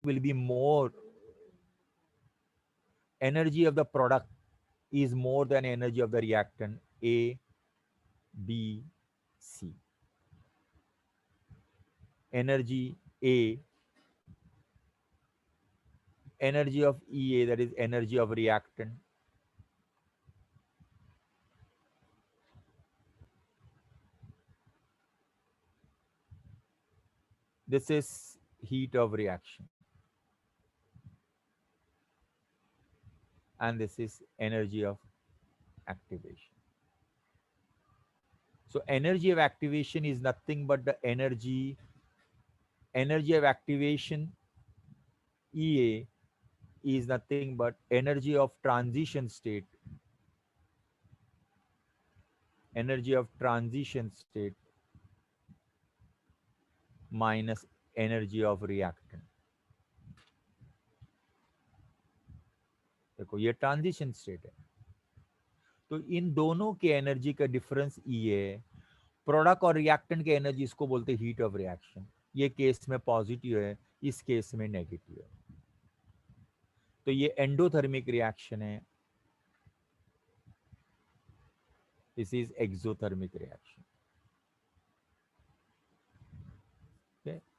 will be more, energy of the product is more than energy of the reactant A, B, C. Energy A, energy of EA, that is energy of reactant. This is heat of reaction, and this is energy of activation. So energy of activation is nothing but the energy of activation EA is nothing but energy of transition state, energy of transition state minus energy of reactant. देखो ये transition state है, तो इन दोनों के energy का difference ई है। Product और reactant के एनर्जी, इसको बोलते हैं हीट ऑफ रिएक्शन। ये केस में पॉजिटिव है, इस केस में नेगेटिव है। तो ये एंडोथर्मिक रिएक्शन है, दिस इज एक्सोथर्मिक रिएक्शन।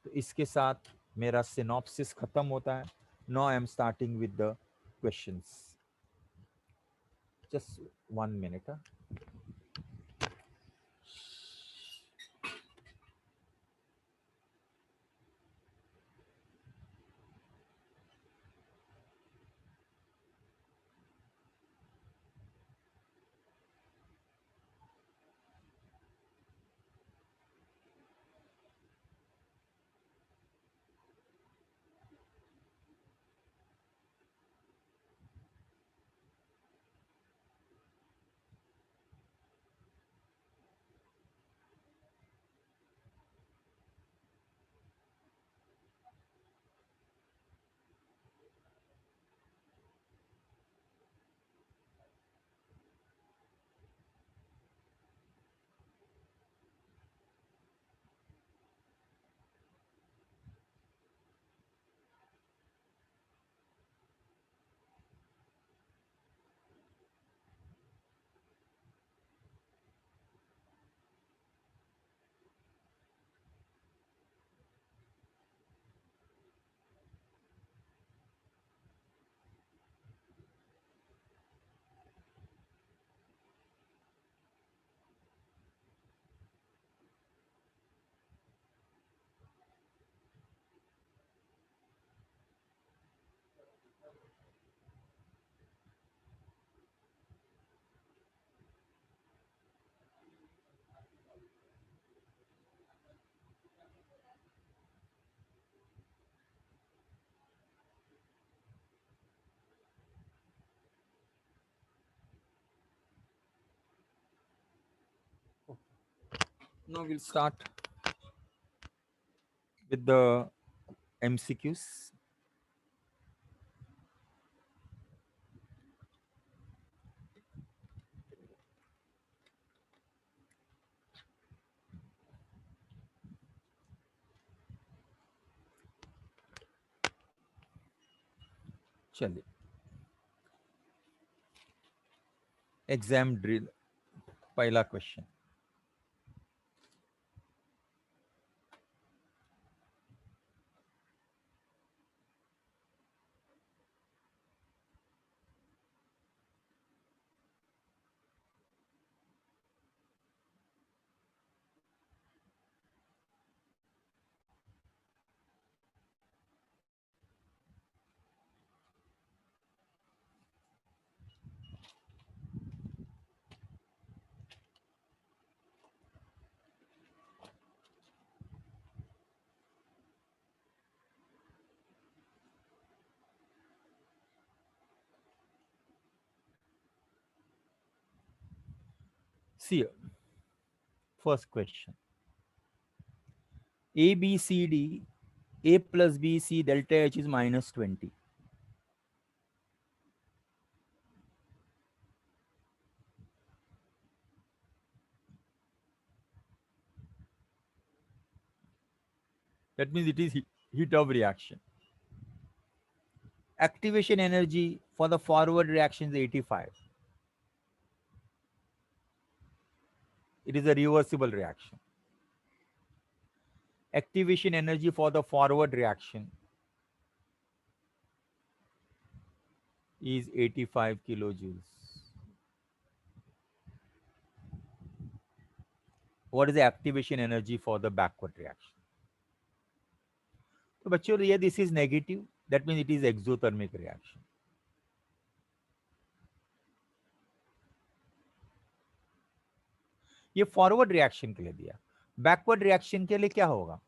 तो इसके साथ मेरा सिनॉप्सिस खत्म होता है। Now I am starting with the questions. Just 1 minute. Now we'll start with the MCQs. चलिए, एग्जाम ड्रिल, पहला question. See, first question. A, B, C, D, A plus B, C, delta H is minus 20. That means it is heat of reaction. Activation energy for the forward reaction is 85. It is a reversible reaction. Activation energy for the forward reaction is 85 kilojoules. What is the activation energy for the backward reaction? तो बच्चों ये this is negative, that means it is exothermic reaction. ये forward reaction के लिए दिया. Backward reaction के लिए क्या होगा?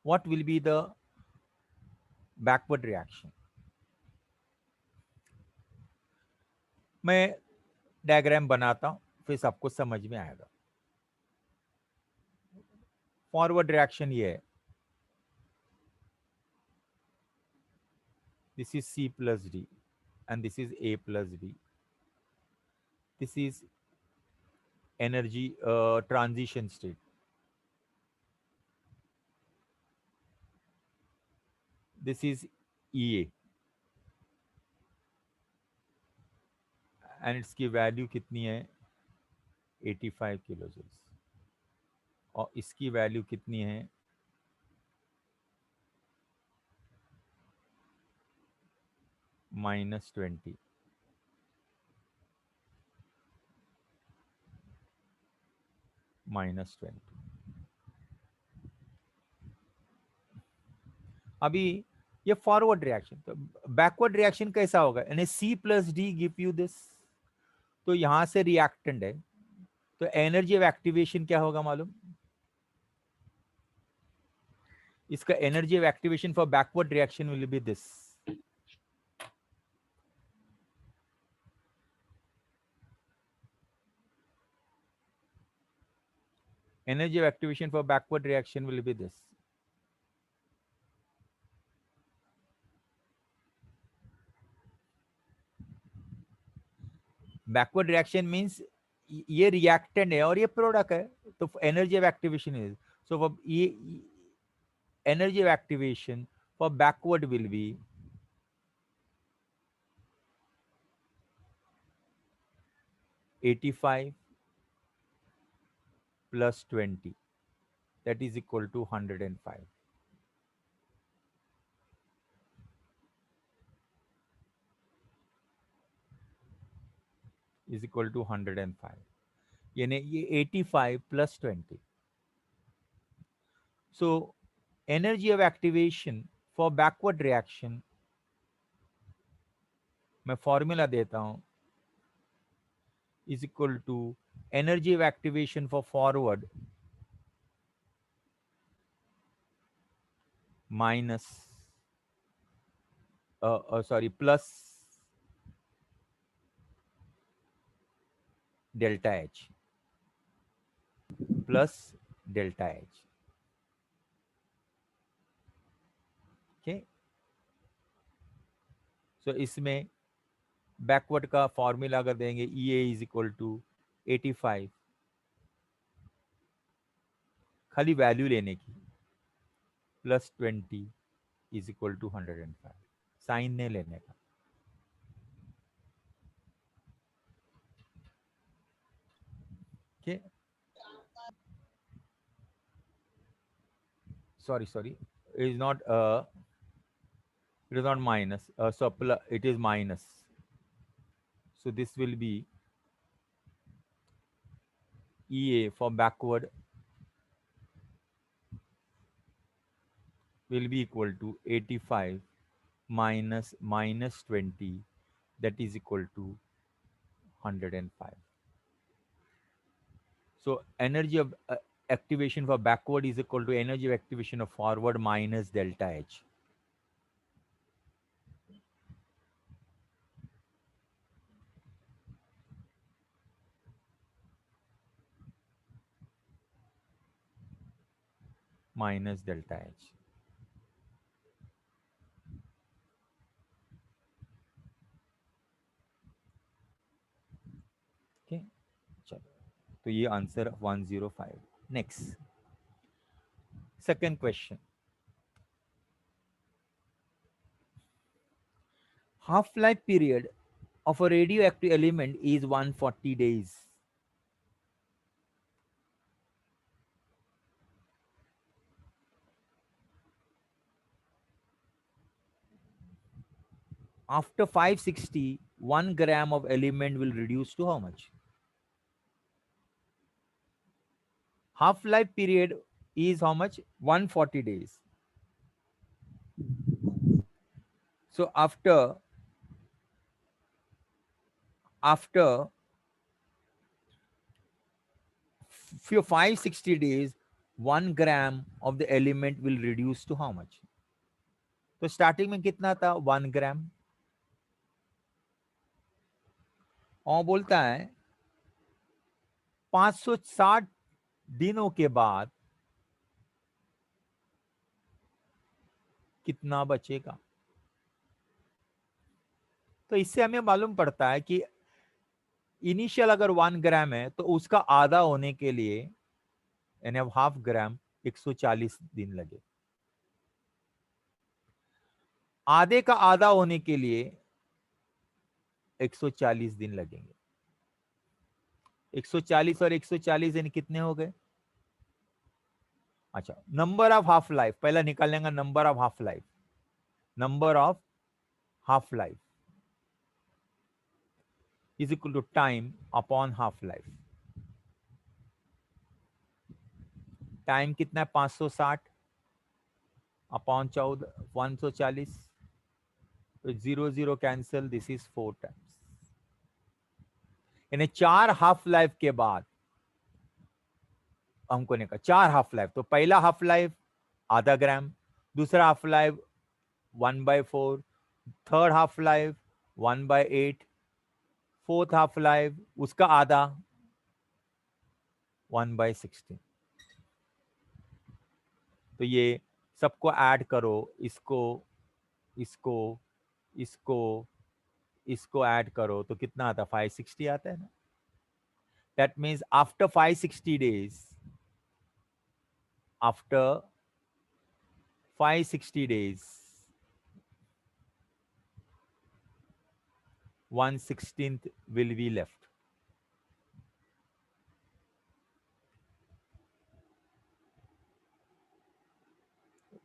What will be the backward reaction? मैं डायग्राम बनाता हूं, फिर सबको समझ में आएगा. फॉरवर्ड रिएक्शन ये है. This is C plus D and this is A plus B. This is energy transition state. This is EA and इसकी वैल्यू कितनी है? 85 किलो जूल्स. और इसकी वैल्यू कितनी है? -20. -20. अभी ये फॉरवर्ड रिएक्शन. तो बैकवर्ड रिएक्शन कैसा होगा? यानी C plus D give you this. तो यहां से रिएक्टेंट है, तो एनर्जी ऑफ एक्टिवेशन क्या होगा मालूम? इसका energy of activation for backward reaction will be this. Energy of activation for backward reaction will be this. Backward reaction means ये reactant है और ये product है, तो energy of activation is, so for ये energy of activation for backward will be +85 plus 20, that is equal to 105. Is equal to 105. यानी ये 85 plus 20. So energy of activation for backward reaction मैं formula देता हूं, is equal to energy of activation for forward minus plus delta H plus delta H. Okay, so इसमें backward का formula अगर देंगे EA is equal to 85, खाली value लेने की, plus 20 is equal to 105. Sign नहीं लेने का. Okay, sorry, it is not minus, so it is minus, so this will be EA for backward will be equal to 85 minus -20, that is equal to 105. So energy of activation for backward is equal to energy of activation of forward minus delta H. Minus delta H. Okay, चलो, तो ये answer 105. Next, second question. half life period of a radioactive element is 140 days. After 560, 1 gram of element will reduce to how much? Half life period is how much? 140 days. So after few 560 days, 1 gram of the element will reduce to how much? तो starting में कितना था? 1 ग्राम. और बोलता है 560 दिनों के बाद कितना बचेगा? तो इससे हमें मालूम पड़ता है कि इनिशियल अगर 1 ग्राम है तो उसका आधा होने के लिए यानी अब हाफ ग्राम 140 दिन लगे. आधे का आधा होने के लिए 140 दिन लगेंगे. 140 और 140 यानी कितने हो गए? अच्छा, नंबर ऑफ हाफ लाइफ पहला निकाल लेंगे. Number of half life, number of half life is equal to time upon half life. Time कितना है? 560 अपॉन 14 140. तो 0 0 कैंसिल. This is 4 times. यानी 4 हाफ लाइफ के बाद हमको निकाल 4 हाफ लाइफ. तो पहला हाफ लाइफ आधा ग्राम, दूसरा half life 1/4, third half life 1/8, fourth half life उसका आधा 1/16. तो ये सबको ऐड करो, इसको इसको इसको इसको ऐड करो तो कितना आता है? 560 आता है ना. That means after 560 days, after 560 days, 1/16 will be left.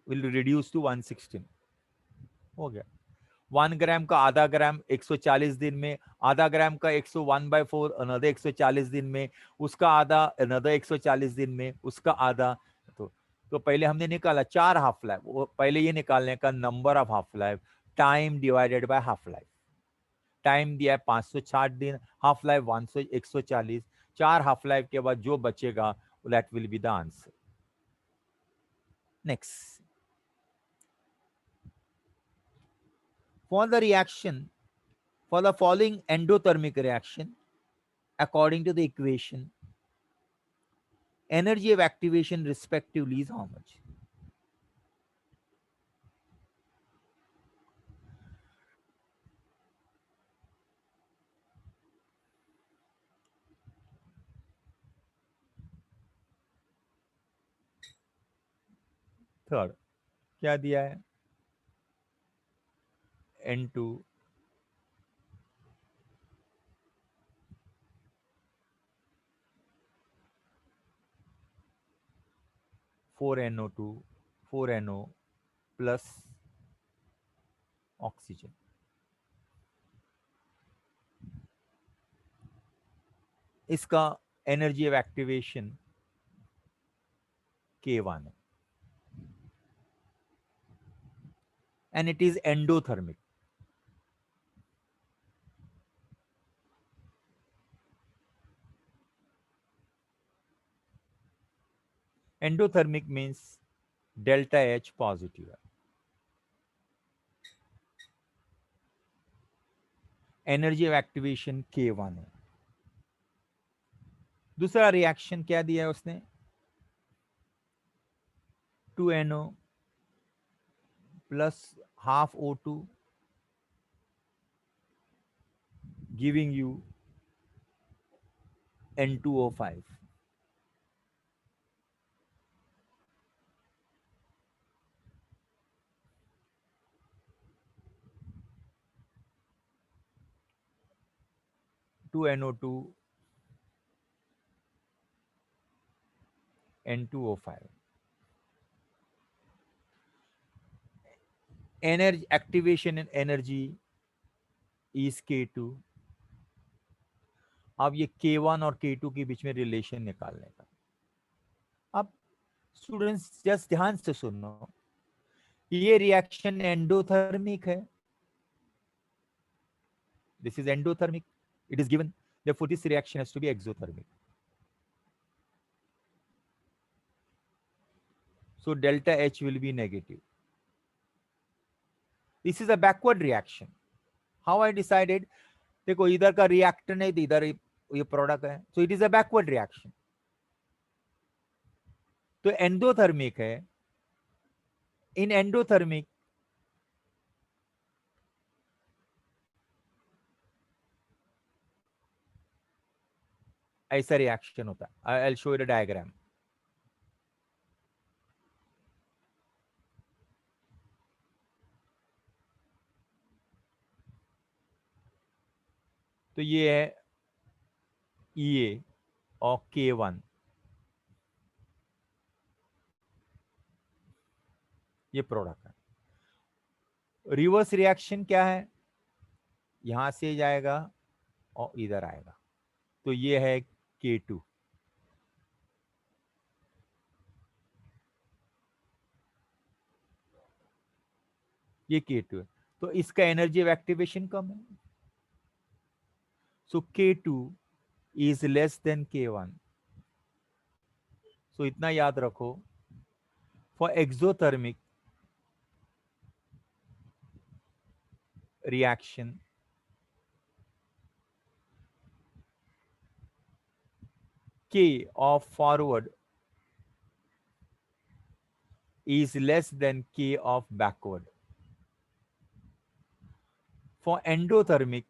Will reduce to 1/16. हो गया. 1 ग्राम का आधा ग्राम 140 दिन में, आधा ग्राम का 101/4 अनदर 140 दिन में, उसका आधा अनदर 140 दिन में, उसका आधा. तो पहले हमने निकाला 4 हाफ लाइफ. वो पहले ये निकालने का number of half life, time divided by half life. Time दिया है 560 दिन, हाफ लाइफ 140. 4 हाफ लाइफ के बाद जो बचेगा that will be the answer. Next, for the reaction, for the following endothermic reaction, according to the equation, energy of activation respectively is how much? Third क्या दिया है? N2 4NO2 4NO plus oxygen. इसका energy of activation K1 है and it is endothermic. Endothermic means delta H positive है. Energy of activation K1 है. दूसरा reaction क्या दिया है उसने? 2NO plus half O2 giving you N2O5. 2NO2 N2O5. Energy activation and energy is K2. अब ये K1 और K2 के बीच में रिलेशन निकालने का। अब स्टूडेंट्स जस्ट ध्यान से सुनो, ये रिएक्शन एंडोथर्मिक है, this is endothermic, it is given, therefore this reaction has to be exothermic. So delta H will be negative. This is a backward reaction. How I decided? देखो इधर का reactant है, इधर ये प्रोडक्ट है, so it is a backward reaction. तो endothermic है. इन endothermic ऐसा रिएक्शन होता है. I will show you the diagram. तो ये है EA और K1, ये प्रोडक्ट है. रिवर्स रिएक्शन क्या है? यहां से जाएगा और इधर आएगा, तो ये है K2. ये K2 है, तो इसका एनर्जी ऑफ एक्टिवेशन कम है. सो K2 is less than K1. सो इतना याद रखो, for exothermic reaction K of forward is less than K of backward. For endothermic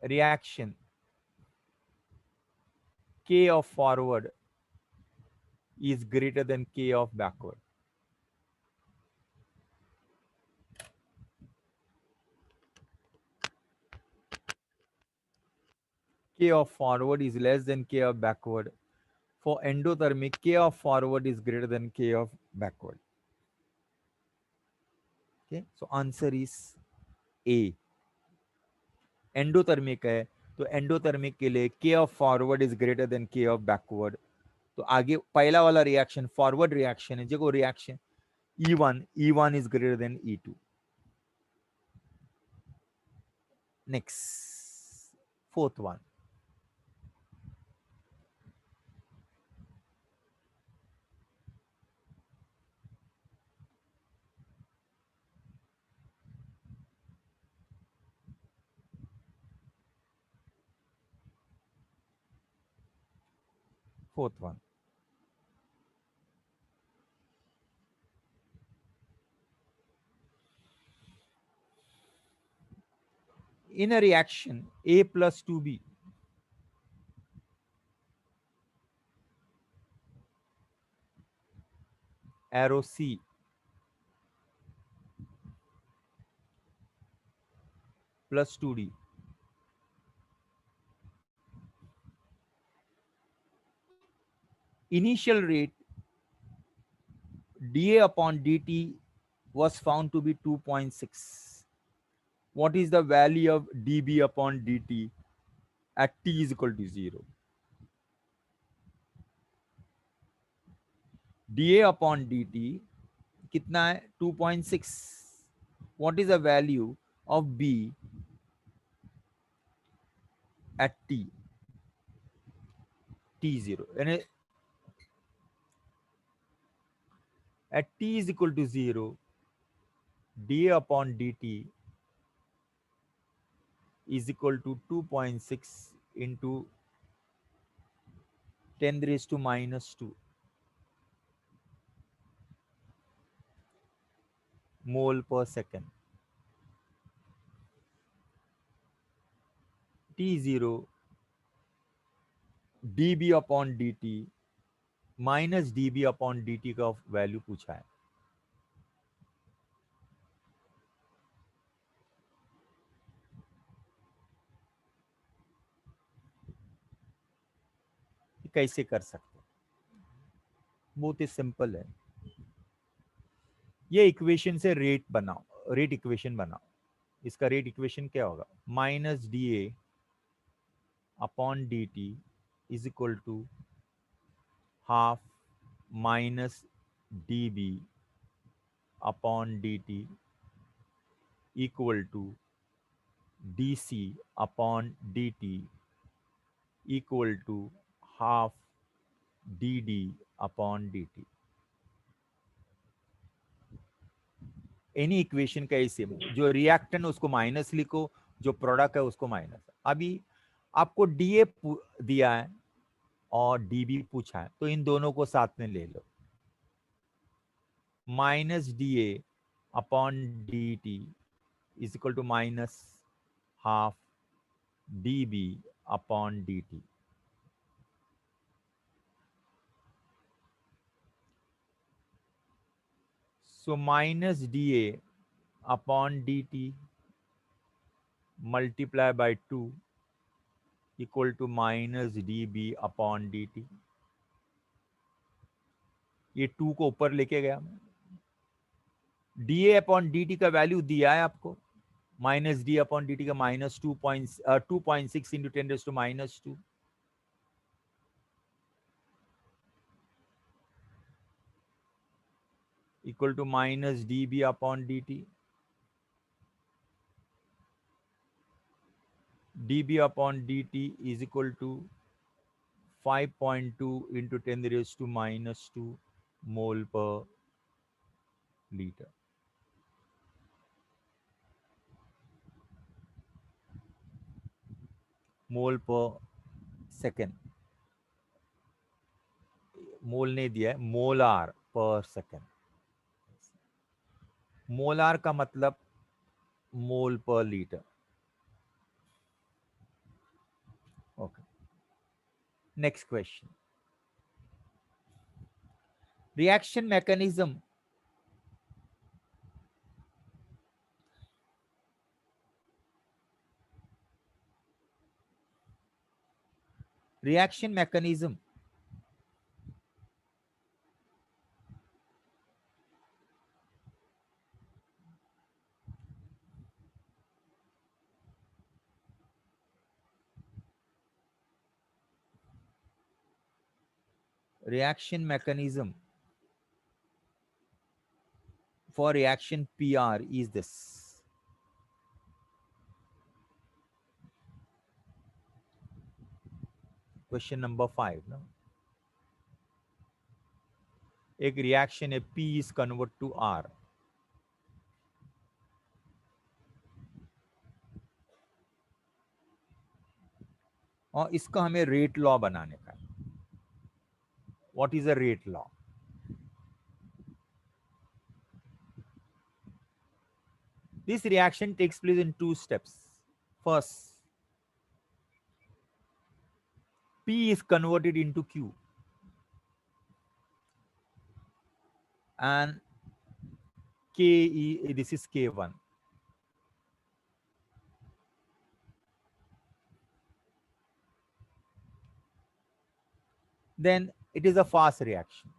reaction, K of forward is greater than K of backward. K of forward is less than K of backward. For endothermic, K of forward is greater than K of backward. Okay, so answer is A. Endothermic है, तो endothermic के लिए K of forward is greater than K of backward. तो आगे पहला वाला reaction forward reaction है, जो reaction E1 is greater than E2. Next, fourth one. Fourth one. In a reaction A plus 2B, arrow C, plus 2D, initial rate dA upon dt was found to be 2.6. What is the value of dB upon dt at t is equal to 0? dA upon dt कितना है? 2.6. What is the value of B at t? T0. And at t is equal to 0, dA upon dt is equal to 2.6 into 10 raised to minus 2 mole per second. T0 dB upon dt minus dB upon dt का value पूछा है. कैसे कर सकते हैं? बहुत ही simple है। ये इक्वेशन से रेट बनाओ, रेट इक्वेशन बनाओ। इसका रेट इक्वेशन क्या होगा? Minus D A upon D T is equal to half minus D B upon D T equal to D C upon D T equal to half D D upon D T. Any equation का ऐसे जो reactant उसको minus लिखो, जो product है उसको minus. अभी आपको डीए दिया है और डीबी पूछा है, तो इन दोनों को साथ में ले लो। Minus D A upon D T is equal to minus half d B upon D t. So minus D A upon D t multiply by 2 equal to minus D B upon D t. ये 2 को ऊपर लेके गया मैं। D ए upon D t का value दिया है आपको, minus d upon D t का minus 2.6 into 10⁻², equal to minus D B upon D T. D B upon D T is equal to 5.2 into 10⁻² mole per litre. मोल पर second, मोल नहीं दिया है, molar पर सेकेंड। मोलार का मतलब मोल per litre. Okay, next question. Reaction mechanism reaction mechanism reaction mechanism for reaction PR is this. Question number 5 ना, एक reaction है, P is convert to R, और इसका हमें रेट लॉ बनाने का है। What is a rate law? This reaction takes place in 2 steps. First, P is converted into Q and this is K1. Then it is a fast reaction.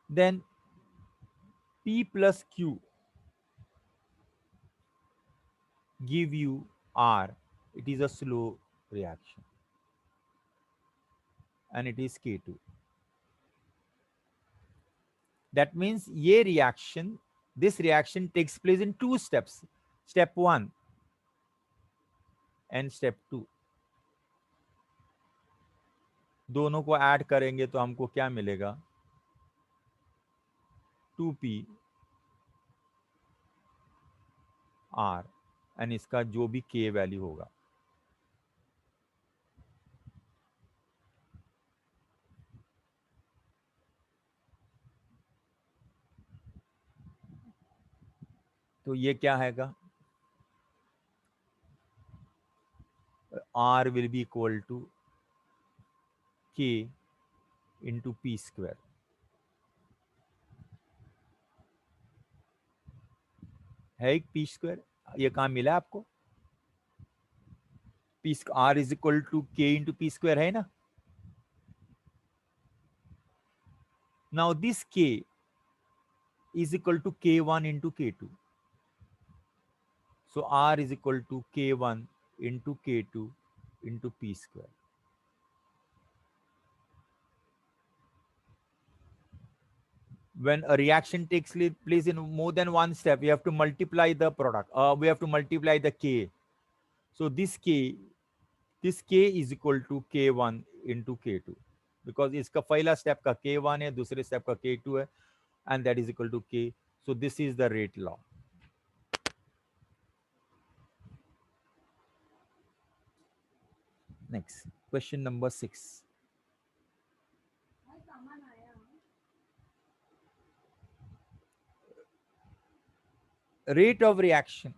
Then P plus Q give you R. It is a slow reaction and it is K2. That means this reaction takes place in 2 steps. Step 1 and step 2. दोनों को add करेंगे तो हमको क्या मिलेगा? 2P R and इसका जो भी K वैल्यू होगा। तो ये क्या हैगा? R will be equal to K into P square. है एक P स्क्वायर, ये कहाँ मिला आपको? P R is equal to K into P square है ना. Now this K is equal to k1 into k2. So r is equal to k1 into k2 into p square. When a reaction takes place in more than one step, we have to multiply the product. We have to multiply the k. So this k is equal to k1 into k2 because इसका पहला step का k1 है, दूसरे step का k2 है, and that is equal to k. So this is the rate law. Next, question number 6. Rate of reaction.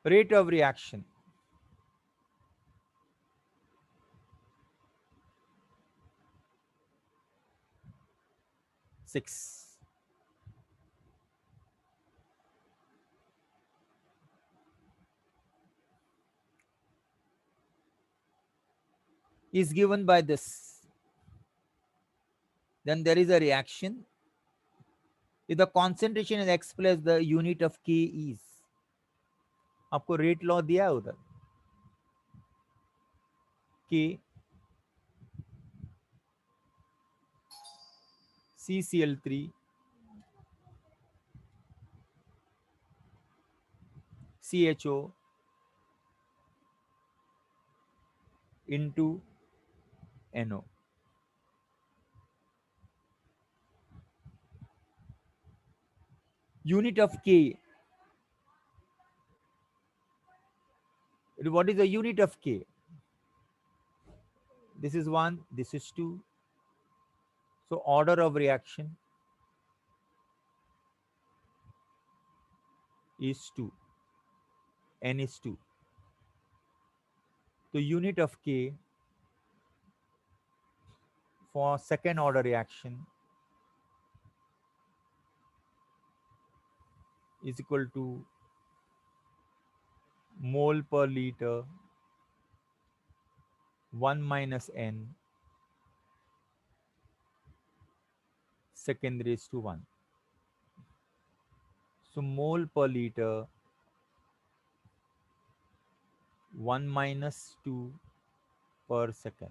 Rate of reaction. 6. Is given by this. Then there is a reaction. If the concentration is expressed, the unit of K is. आपको rate law दिया है उधर. K CCl3 CHO into NO. Unit of K. What is the unit of K? This is 1, this is 2. So order of reaction is 2. N is 2. The unit of K for second order reaction is equal to mole per liter 1 minus N second raised to 1. So mole per liter 1 minus 2 per second.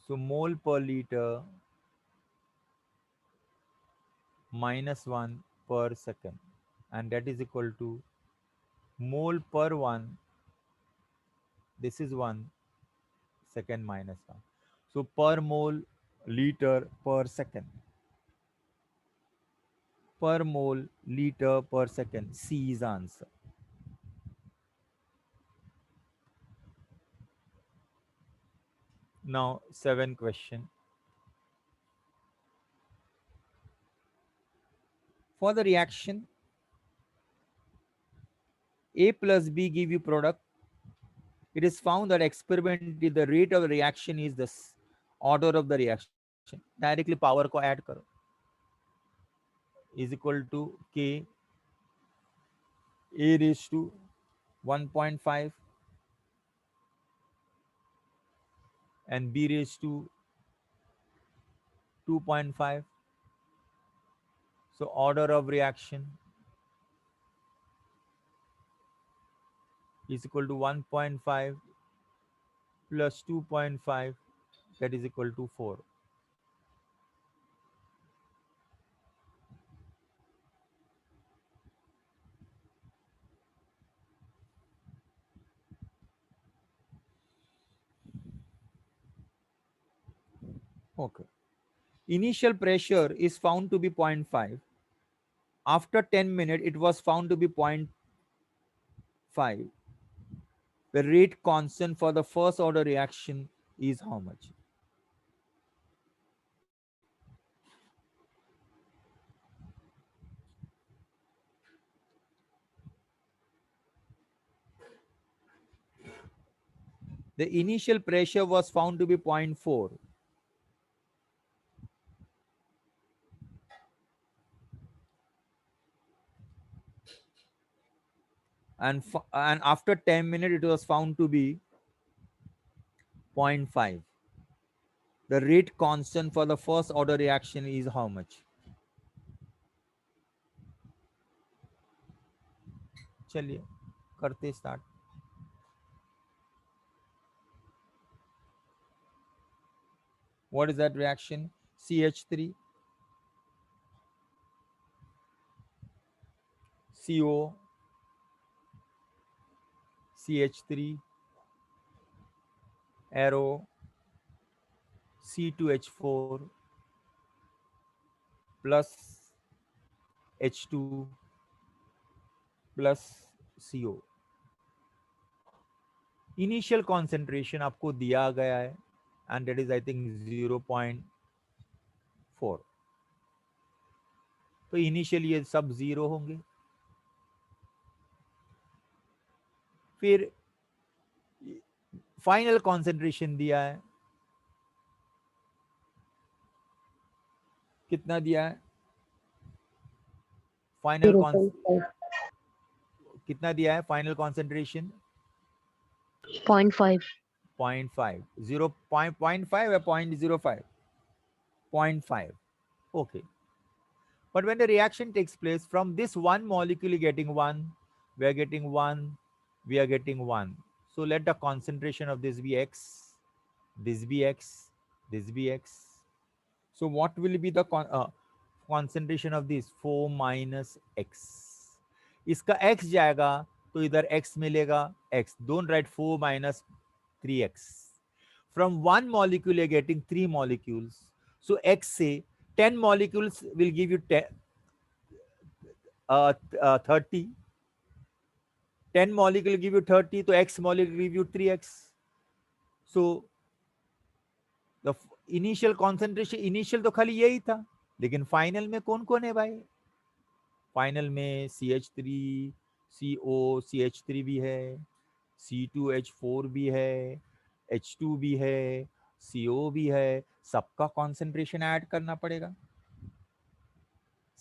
So mole per liter minus 1 per second, and that is equal to mole per 1. This is 1 second minus 1. So per mole liter per second. Per mole liter per second. C is answer. Now, 7 question. For the reaction, A plus B give you product. It is found that experimentally the rate of reaction is the order of the reaction. Directly power को add करो. Is equal to K A raised to 1.5 and B raised to 2.5. So order of reaction is equal to 1.5 plus 2.5, that is equal to 4. Okay. Initial pressure is found to be 0.5. After 10 minutes, it was found to be 0.5. The rate constant for the first order reaction is how much? The initial pressure was found to be 0.4. And after 10 minutes, it was found to be 0.5. The rate constant for the first order reaction is how much? चलिए करते start. What is that reaction? CH3, CO, CH3, arrow, C2H4 plus H2 plus CO. Initial concentration आपको दिया गया है and that is I think 0.4. तो initially ये सब zero होंगे. फिर फाइनल कॉन्सेंट्रेशन दिया है, कितना दिया है फाइनल 0.5. कितना दिया है फाइनल कॉन्सेंट्रेशन? 0.5. 0.5. 0.5 या 0.05? 0.5. Okay. But when the reaction takes place, from this one molecule you're getting one, we are getting one, we are getting one. So let the concentration of this be x, this be x, this be x. So what will be the concentration of this? 4 minus x. इसका x जाएगा तो इधर x मिलेगा x. Don't write 4 minus 3x. From one molecule you're getting 3 molecules. So x say 10 molecules will give you 30. 10 molecule give you 30, तो x molecule give you 3x. So the initial concentration, initial तो खाली यही था, लेकिन final में कौन कौन है भाई? फाइनल में CH3, CO, CH3 भी है, C2H4 भी है, H2 भी है, CO भी है. सबका कॉन्सेंट्रेशन ऐड करना पड़ेगा,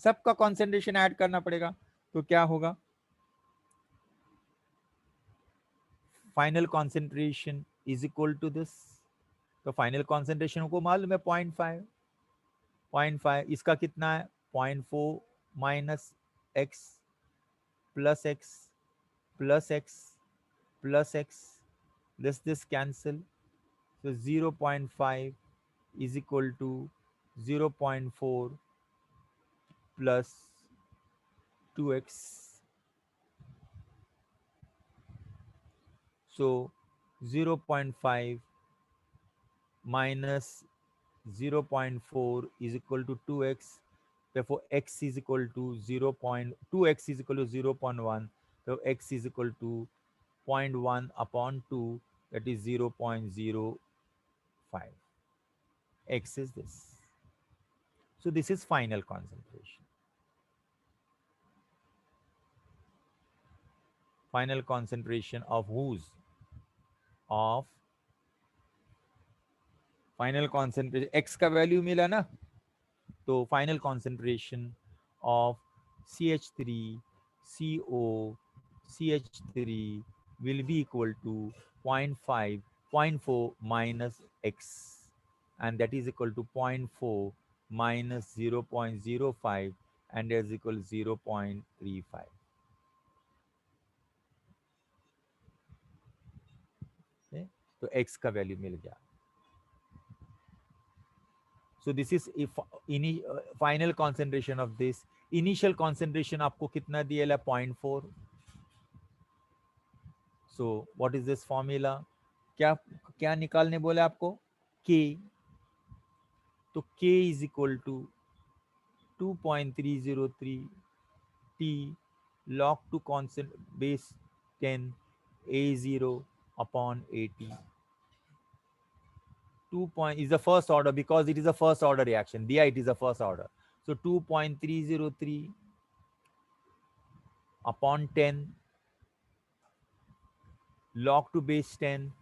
सबका कॉन्सेंट्रेशन ऐड करना पड़ेगा. तो क्या होगा? Final concentration is equal to this. तो फाइनल कॉन्सेंट्रेशन को मालूम है 0.5. 0.5 इसका कितना है? 0.4 minus X plus X plus X plus X. this cancel. So 0.5 is equal to 0.4 plus 2x. So 0.5 minus 0.4 is equal to 2x. Therefore x is equal to 0.2x is equal to 0.1. So x is equal to 0.1 upon 2, that is 0.05. X is this. So this is final concentration. Final concentration of whose? Of final concentration. X का value मिला ना, तो final concentration of CH3, CO, CH3 will be equal to 0.5, 0.4 minus X, and that is equal to 0.4 minus 0.05, and is equal to 0.35. तो X का value मिल गया. So this is if final concentration of this. Initial concentration आपको कितना दिया है? 0.4. So what is this formula? क्या क्या निकालने बोले आपको? K. तो K is equal to 2.303 T log to constant base 10 A0 upon 80. 2 point is the first order because it is a first order reaction. There it is a first order. So 2.303 upon 10 log to base 10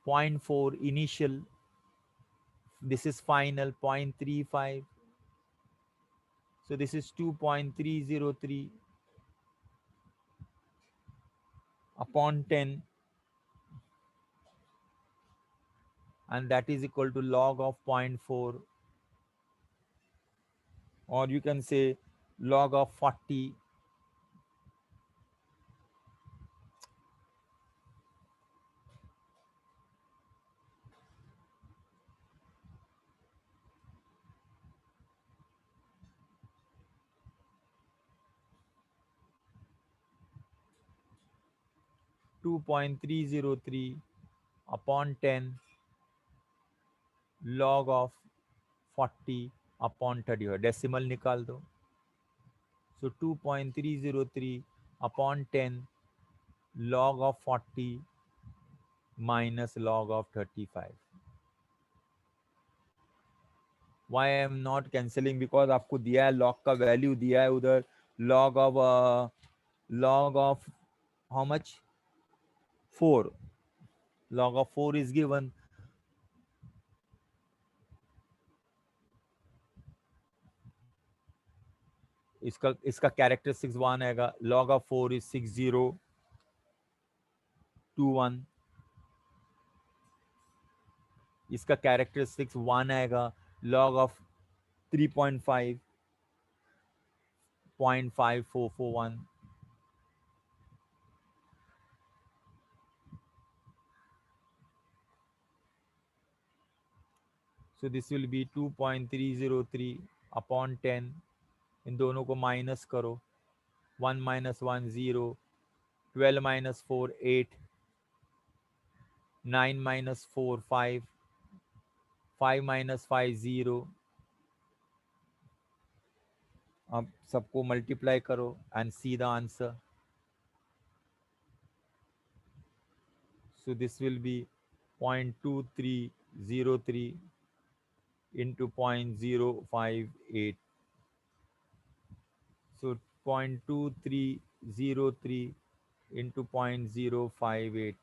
0.4 initial, this is final 0.35, so this is 2.303 upon 10, and that is equal to log of 0.4, or you can say log of 40. 2.303 upon 10 log of 40 upon 30, decimal निकाल दो. So 2.303 upon 10 log of 40 minus log of 35. Why I am not cancelling? Because आपको दिया है log का value दिया है उधर, log of how much? 4. Log of 4 is given. इसका कैरेक्टरिस्टिक्स 1 आएगा. log of 4 is 6021. इसका कैरेक्टरिस्टिक्स 1 आएगा. log of 3.5 0.5441. So this will be 2.303 upon 10. इन दोनों को माइनस करो. 1 minus 1 0, 12 minus 4 8, 9 minus 4 5, 5 minus 5 0. अब सबको मल्टीप्लाई करो and see the answer. So this will be 0.2303 into 0.058. So 0.2303 into 0.058.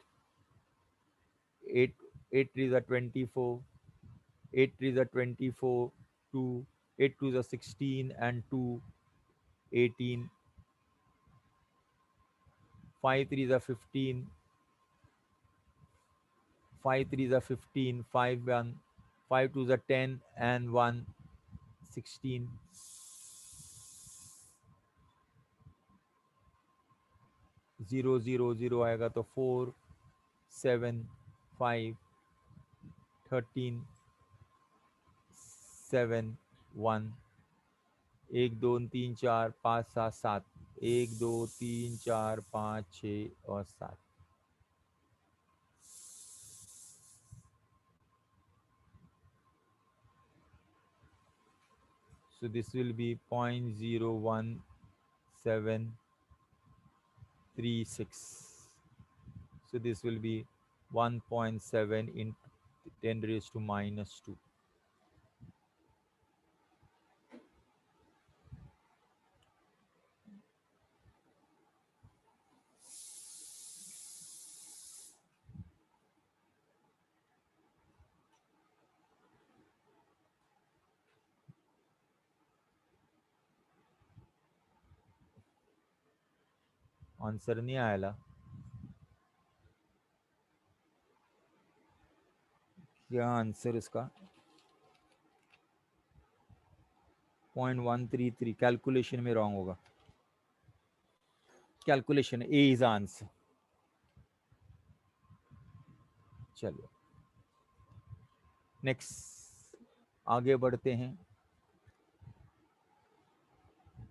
8 3 is 24. 8 3 is 24. 2 8 2 is 16 and 2 18. 5 3 is 15. 5 3 is 15. 5 1. 5 2 is 10 and 1 16. 0 0 0 आएगा तो 4 7 5 13 7 1. 1 2 3 4 5 7 7. 1 2 3 4 5 6 और 7. So this will be 0.01736. So this will be 1.7 into 10 raised to minus 2. Answer नहीं आया. क्या answer इसका? 0.133. Calculation में wrong होगा. Calculation A is answer. चलो नेक्स्ट आगे बढ़ते हैं.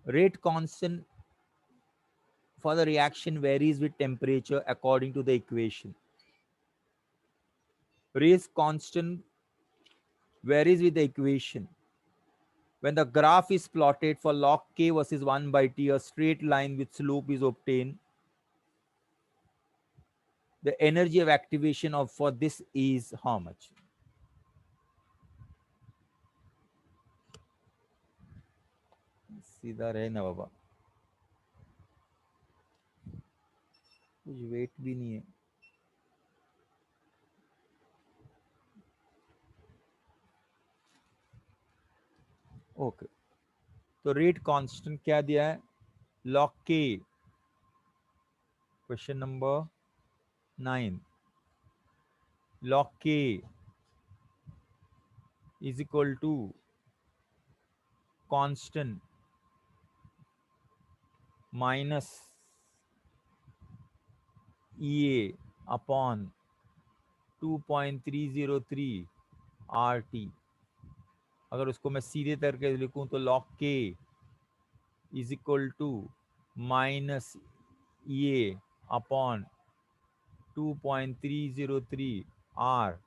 Rate constant for the reaction varies with temperature according to the equation. Rate constant varies with the equation. When the graph is plotted for log k versus 1 by t, a straight line with slope is obtained. The energy of activation of for this is how much? सीधा रहे ना बाबा, कुछ wait भी नहीं है. Okay, तो rate constant क्या दिया है, लॉग के, question number 9, log k is equal to constant minus EA upon 2.303 RT। अगर उसको मैं सीधे करके लिखूं तो log k is equal to minus EA upon 2.303 RT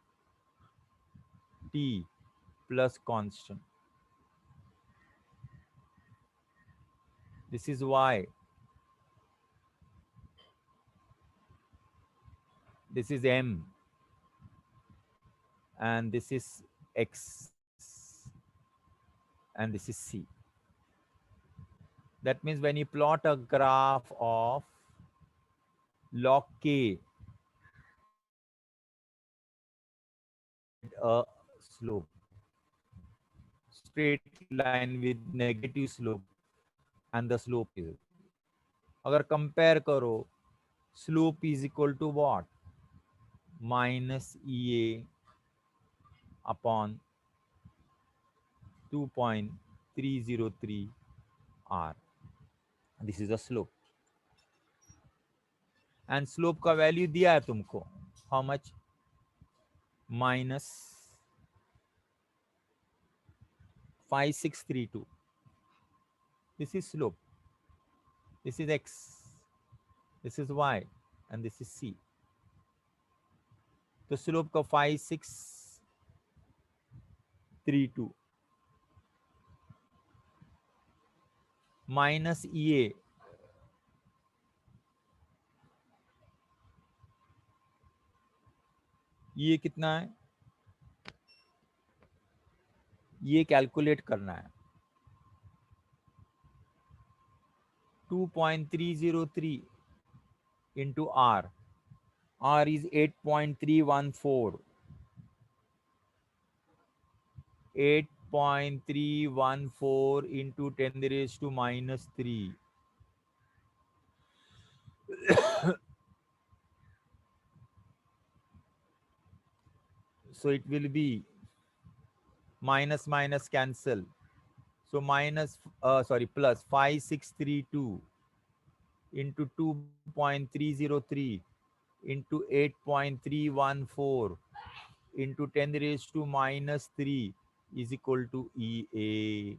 plus constant. This is y, this is m, and this is x, and this is c. That means when you plot a graph of log k, a slope, straight line with negative slope, and the slope is, अगर compare करो, slope is equal to what, minus EA upon 2.303 R. This is the slope, and slope का value दिया है तुमको, how much, minus 5632. This is slope, this is x, this is y, and this is c. तो slope का 5632 minus ये कितना है, ये कैलकुलेट करना है, 2.303 into R. R is 8.314. 8.314 into 10 raised to minus 3. So it will be minus minus cancel. So plus 5632 into 2.303 into 8.314 into 10 raised to minus 3 is equal to EA.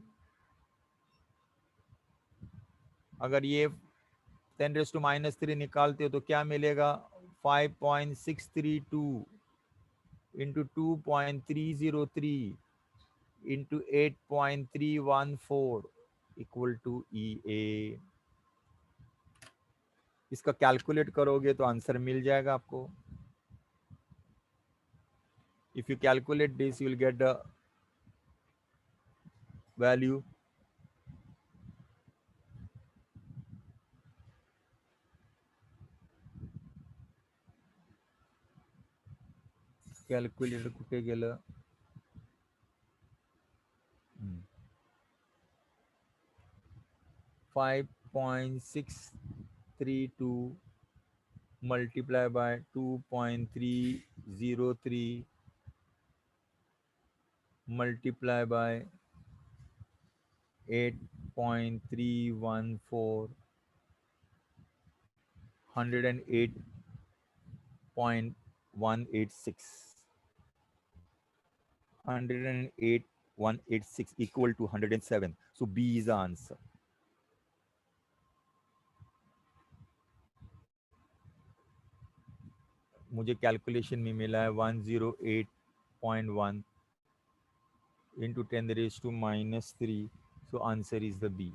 अगर ये 10 raised to minus 3 निकालते हो तो क्या मिलेगा, 5.632 into 2.303 into 8.314 equal to EA. इसका calculate करोगे तो आंसर मिल जाएगा आपको. If you calculate this, you will get the value. Calculator कुठे गेलं, 5.632 multiplied by 2.303 multiplied by 8.314 108.186 108.186 equal to 107. So B is the answer. मुझे कैलकुलेशन में मिला है 108.1 into 10 raised to minus 3. So answer is the B.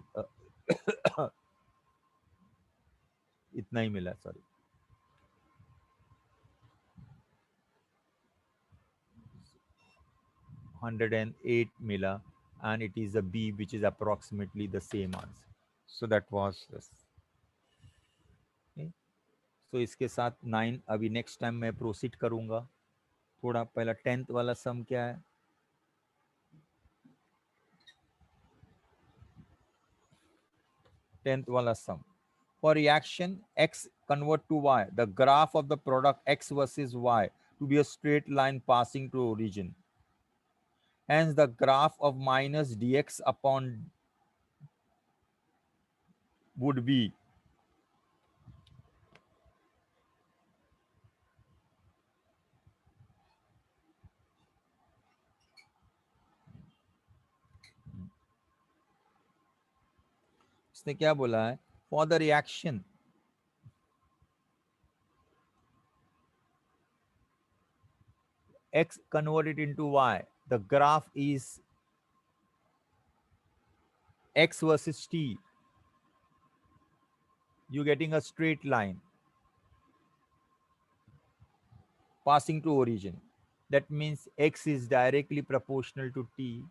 इतना ही मिला, sorry. 108 mila, and it is a B, which is approximately the same answer. So that was this. Okay. So इसके साथ 9 अभी next time मैं proceed करूंगा. थोड़ा पहला 10th वाला सम क्या है, 10th वाला sum. For reaction x convert to y, the graph of the product x versus y to be a straight line passing to origin. Hence, the graph of minus dx upon would be इसने क्या बोला है for the reaction x converted into y, the graph is x versus t. You're getting a straight line passing to origin. That means x is directly proportional to t.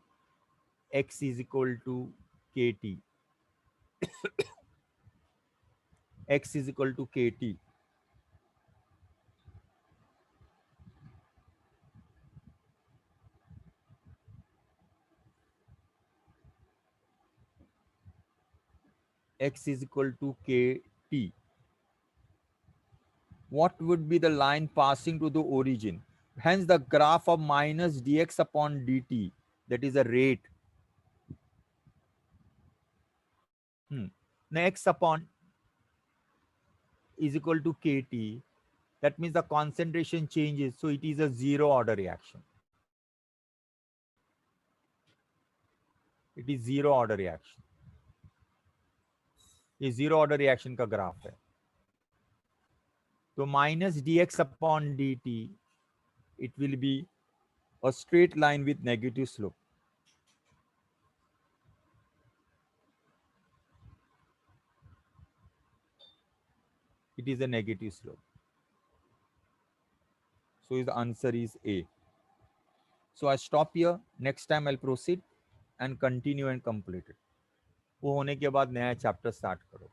X is equal to kt. X is equal to kt. X is equal to kt. What would be the line passing to the origin? Hence, the graph of minus dx upon dt, that is a rate. Now, x upon is equal to kt. That means the concentration changes, so it is a zero order reaction. It is zero order reaction. ये zero order reaction का graph है. तो minus dx upon dt, it will be a straight line with negative slope. It is a negative slope. So the answer is A. So I stop here. Next time I'll proceed and continue and complete it. वो होने के बाद नया chapter start करो.